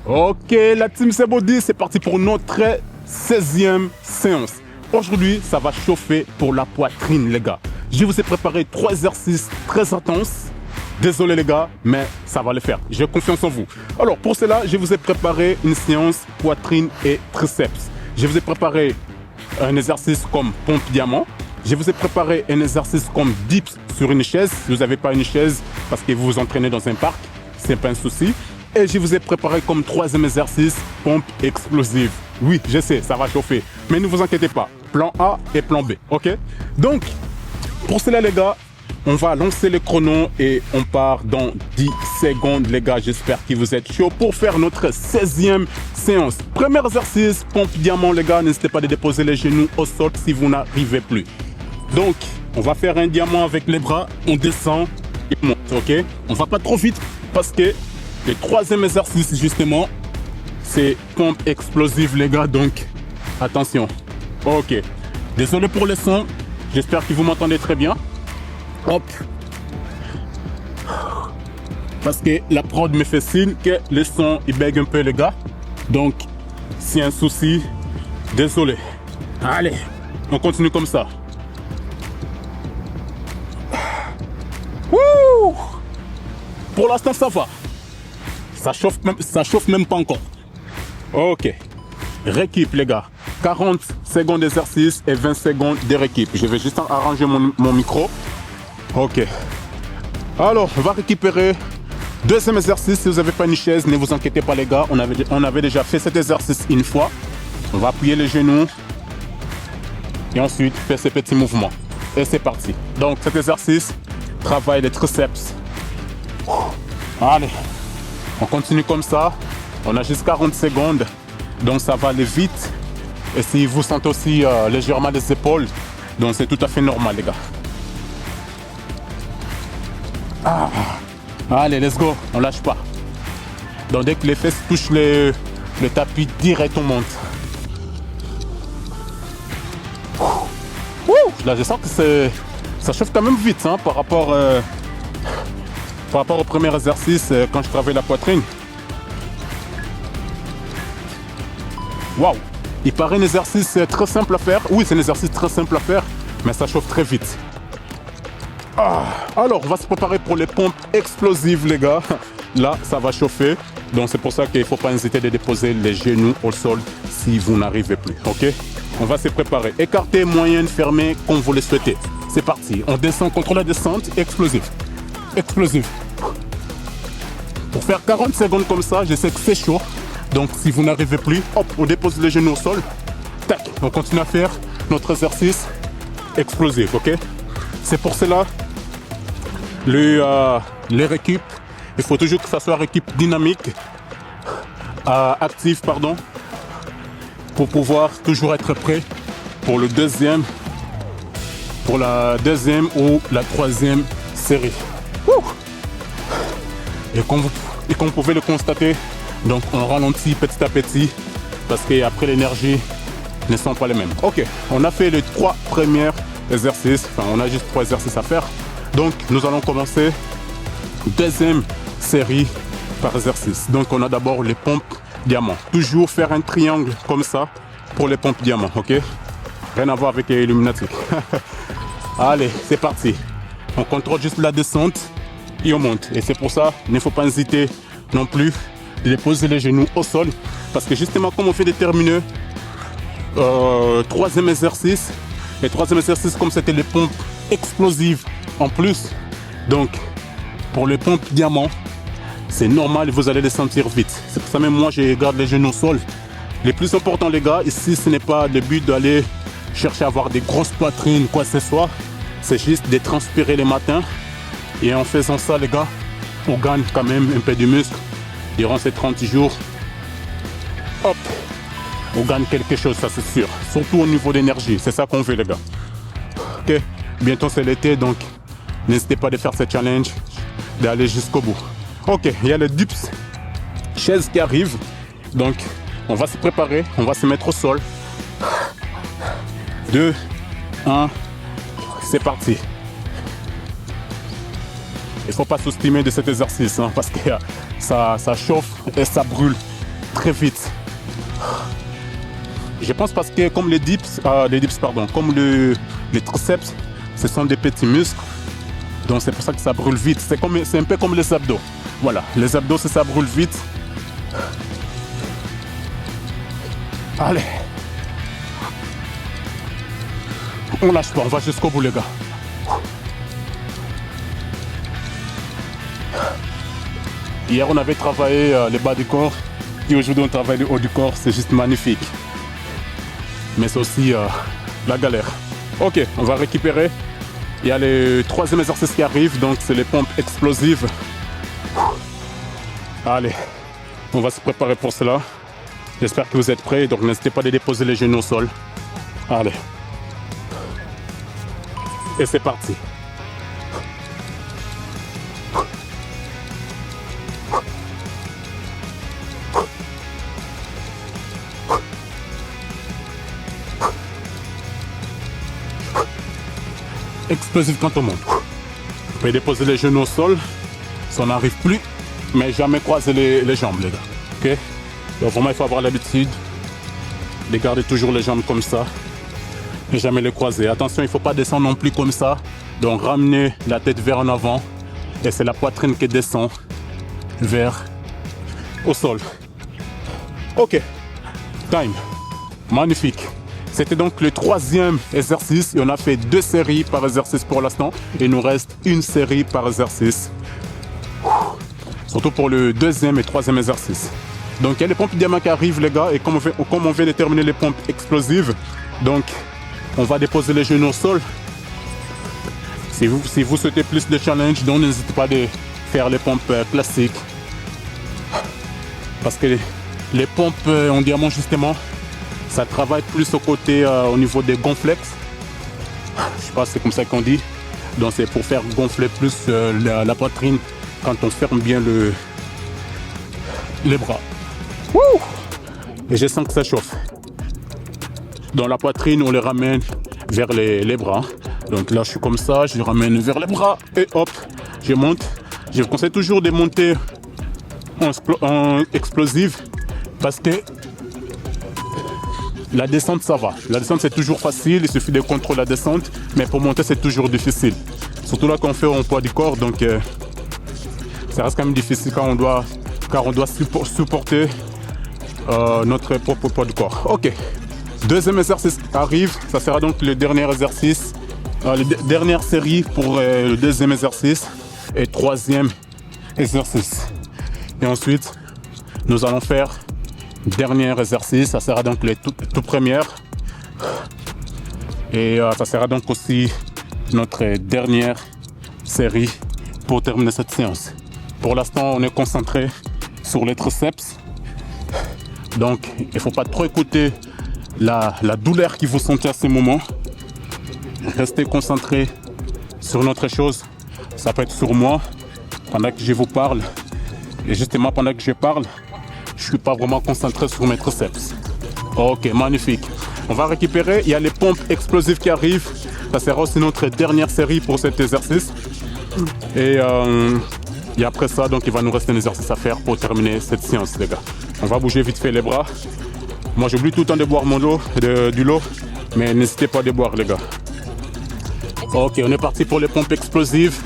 Ok, la team C'est Body, c'est parti pour notre 16e séance. Aujourd'hui, ça va chauffer pour la poitrine, les gars. Je vous ai préparé 3 exercices très intenses. Désolé, les gars, mais ça va le faire. J'ai confiance en vous. Alors, pour cela, je vous ai préparé une séance poitrine et triceps. Je vous ai préparé un exercice comme pompe diamant. Je vous ai préparé un exercice comme dips sur une chaise. Si vous n'avez pas une chaise parce que vous vous entraînez dans un parc, c'est pas un souci. Et je vous ai préparé comme troisième exercice, pompe explosive. Oui, je sais, ça va chauffer. Mais ne vous inquiétez pas, plan A et plan B, ok? Donc, pour cela les gars, on va lancer le chrono et on part dans 10 secondes les gars. J'espère que vous êtes chauds pour faire notre 16e séance. Premier exercice, pompe diamant les gars. N'hésitez pas à déposer les genoux au sol si vous n'arrivez plus. Donc, on va faire un diamant avec les bras. On descend et on monte, ok? On va pas trop vite parce que le troisième exercice, justement, c'est pompe explosive, les gars. Donc, attention. Ok. Désolé pour le son. J'espère que vous m'entendez très bien. Hop. Parce que la prod me fait signe que le son, il bègue un peu, les gars. Donc, s'il y a un souci, désolé. Allez, on continue comme ça. Wouh! Pour l'instant, ça va. Ça chauffe même pas encore. Ok. Récup, les gars. 40 secondes d'exercice et 20 secondes de récup. Je vais juste arranger mon micro. Ok. Alors, on va récupérer. Deuxième exercice. Si vous n'avez pas une chaise, ne vous inquiétez pas, les gars. On avait déjà fait cet exercice une fois. On va appuyer les genoux. Et ensuite, faire ces petits mouvements. Et c'est parti. Donc, cet exercice travaille les triceps. Allez. On continue comme ça. On a juste 40 secondes. Donc ça va aller vite. Et si vous sentez aussi légèrement les épaules, donc c'est tout à fait normal, les gars. Ah. Allez, let's go. On lâche pas. Donc dès que les fesses touchent le tapis, direct on monte. Là, je sens que ça chauffe quand même vite hein, par rapport au premier exercice quand je travaille la poitrine. Waouh! Il paraît un exercice très simple à faire. Oui, c'est un exercice très simple à faire, mais ça chauffe très vite. Ah, alors, on va se préparer pour les pompes explosives, les gars. Là, ça va chauffer. Donc, c'est pour ça qu'il ne faut pas hésiter de déposer les genoux au sol si vous n'arrivez plus. OK? On va se préparer. Écarté, moyenne, fermé, comme vous le souhaitez. C'est parti. On descend contre la descente. Explosif. Explosif. Pour faire 40 secondes comme ça, je sais que c'est chaud. Donc si vous n'arrivez plus, hop, on dépose les genoux au sol. Tac, on continue à faire notre exercice explosif, ok? C'est pour cela, les récup, il faut toujours que ça soit récup dynamique, actif, pardon, pour pouvoir toujours être prêt pour pour la deuxième ou la troisième série. Ouh! Et comme vous pouvez le constater, donc on ralentit petit à petit parce qu'après l'énergie ne sont pas les mêmes. Ok, on a fait les 3 premiers exercices, enfin on a juste 3 exercices à faire. Donc nous allons commencer deuxième série par exercice. Donc on a d'abord les pompes diamant. Toujours faire un triangle comme ça pour les pompes diamant, ok? Rien à voir avec les Illuminati. Allez, c'est parti. On contrôle juste la descente et on monte. Et c'est pour ça, il ne faut pas hésiter non plus de déposer les genoux au sol parce que justement comme on fait déterminer troisième exercice, le troisième exercice comme c'était les pompes explosives en plus, donc pour les pompes diamant c'est normal, vous allez les sentir vite. C'est pour ça même moi je garde les genoux au sol. Le plus important les gars ici, ce n'est pas le but d'aller chercher à avoir des grosses poitrines quoi que ce soit, c'est juste de transpirer le matin et en faisant ça les gars on gagne quand même un peu de muscle. Durant ces 30 jours, hop, on gagne quelque chose, ça c'est sûr. Surtout au niveau d'énergie, c'est ça qu'on veut les gars. Ok, bientôt c'est l'été, donc n'hésitez pas à faire ce challenge, d'aller jusqu'au bout. Ok, il y a le dips, chaise qui arrive. Donc, on va se préparer, on va se mettre au sol. 2, 1, c'est parti. Il ne faut pas sous-estimer de cet exercice hein, parce que ça chauffe et ça brûle. très vite. Je pense parce que comme les dips, comme les triceps, ce sont des petits muscles. Donc c'est pour ça que ça brûle vite. C'est un peu comme les abdos. Voilà, les abdos, ça brûle vite. Allez. On lâche pas, on va jusqu'au bout les gars. Hier on avait travaillé le bas du corps et aujourd'hui on travaille le haut du corps, c'est juste magnifique. Mais c'est aussi la galère. Ok, on va récupérer. Il y a le troisième exercice qui arrive, donc c'est les pompes explosives. Allez, on va se préparer pour cela. J'espère que vous êtes prêts, donc n'hésitez pas à déposer les genoux au sol. Allez. Et c'est parti. Explosif quand on monte. Vous pouvez déposer les genoux au sol, ça n'arrive plus, mais jamais croiser les jambes les gars. Ok? Donc vraiment il faut avoir l'habitude de garder toujours les jambes comme ça et jamais les croiser. Attention, il ne faut pas descendre non plus comme ça. Donc ramenez la tête vers en avant et c'est la poitrine qui descend vers au sol. Ok, time, magnifique. C'était donc le troisième exercice et on a fait 2 séries par exercice pour l'instant. Il nous reste une série par exercice. Surtout pour le deuxième et troisième exercice. Donc il y a les pompes diamant qui arrivent les gars et comme on vient de terminer les pompes explosives, donc on va déposer les genoux au sol. Si vous souhaitez plus de challenge, donc n'hésitez pas à faire les pompes classiques. Parce que les pompes en diamant justement, ça travaille plus au côté au niveau des gonflex. Je sais pas si c'est comme ça qu'on dit. Donc c'est pour faire gonfler plus la poitrine quand on ferme bien les bras. Wouh! Et je sens que ça chauffe. Dans la poitrine, on les ramène vers les bras. Donc là, je suis comme ça, je les ramène vers les bras et hop, je monte. Je vous conseille toujours de monter en explosive parce que la descente, ça va. La descente, c'est toujours facile, il suffit de contrôler la descente, mais pour monter, c'est toujours difficile. Surtout là, quand on fait en poids du corps, donc ça reste quand même difficile car on doit supporter notre propre poids du corps. Ok, deuxième exercice arrive, ça sera donc le dernier exercice, la dernière série pour le deuxième exercice et troisième exercice. Et ensuite, nous allons faire dernier exercice, ça sera donc les tout premières et ça sera donc aussi notre dernière série pour terminer cette séance. Pour l'instant, on est concentré sur les triceps. Donc, il ne faut pas trop écouter la douleur que vous sentez à ce moment. Restez concentré sur notre chose. Ça peut être sur moi, pendant que je vous parle. Et justement, pendant que je parle, je ne suis pas vraiment concentré sur mes triceps. Ok, magnifique. On va récupérer. Il y a les pompes explosives qui arrivent. Ça sera aussi notre dernière série pour cet exercice. Et après ça, donc il va nous rester un exercice à faire pour terminer cette séance, les gars. On va bouger vite fait les bras. Moi, j'oublie tout le temps de boire du lot, mais n'hésitez pas à les boire, les gars. Ok, on est parti pour les pompes explosives.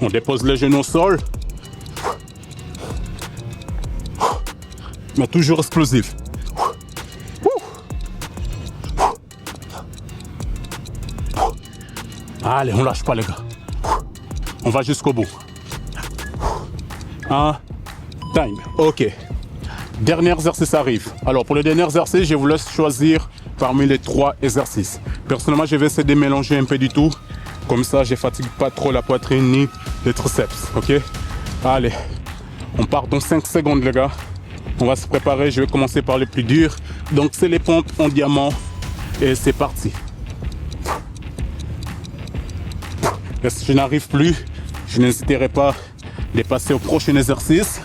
On dépose les genoux au sol. Mais toujours explosif. Allez, on lâche pas les gars. On va jusqu'au bout. Time. Ok. Dernier exercice arrive. Alors pour le dernier exercice, je vous laisse choisir parmi les 3 exercices. Personnellement, je vais essayer de mélanger un peu du tout. Comme ça, je ne fatigue pas trop la poitrine ni les triceps. Ok? Allez. On part dans 5 secondes les gars. On va se préparer. Je vais commencer par le plus dur. Donc c'est les pompes en diamant. Et c'est parti. Et si je n'arrive plus, je n'hésiterai pas de passer au prochain exercice.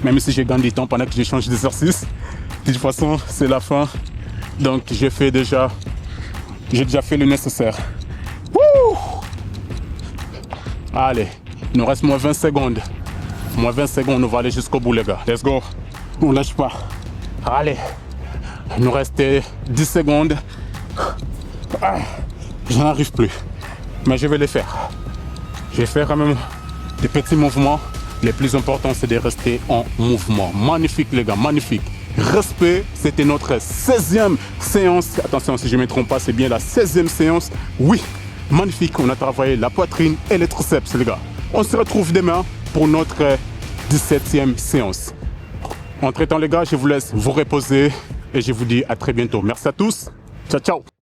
Même si j'ai gagné du temps pendant que je change d'exercice. De toute façon, c'est la fin. Donc, j'ai déjà fait le nécessaire. Wouh! Allez, il nous reste moins 20 secondes. Moins 20 secondes, on va aller jusqu'au bout, les gars. Let's go. On lâche pas. Allez, il nous reste 10 secondes. Je n'arrive plus. Mais je vais les faire. Je vais faire quand même des petits mouvements. Le plus important, c'est de rester en mouvement. Magnifique, les gars, magnifique. Respect, c'était notre 16e séance. Attention, si je ne me trompe pas, c'est bien la 16e séance. Oui, magnifique. On a travaillé la poitrine et les triceps, les gars. On se retrouve demain pour notre 17e séance. Entre-temps, les gars, je vous laisse vous reposer et je vous dis à très bientôt. Merci à tous. Ciao, ciao.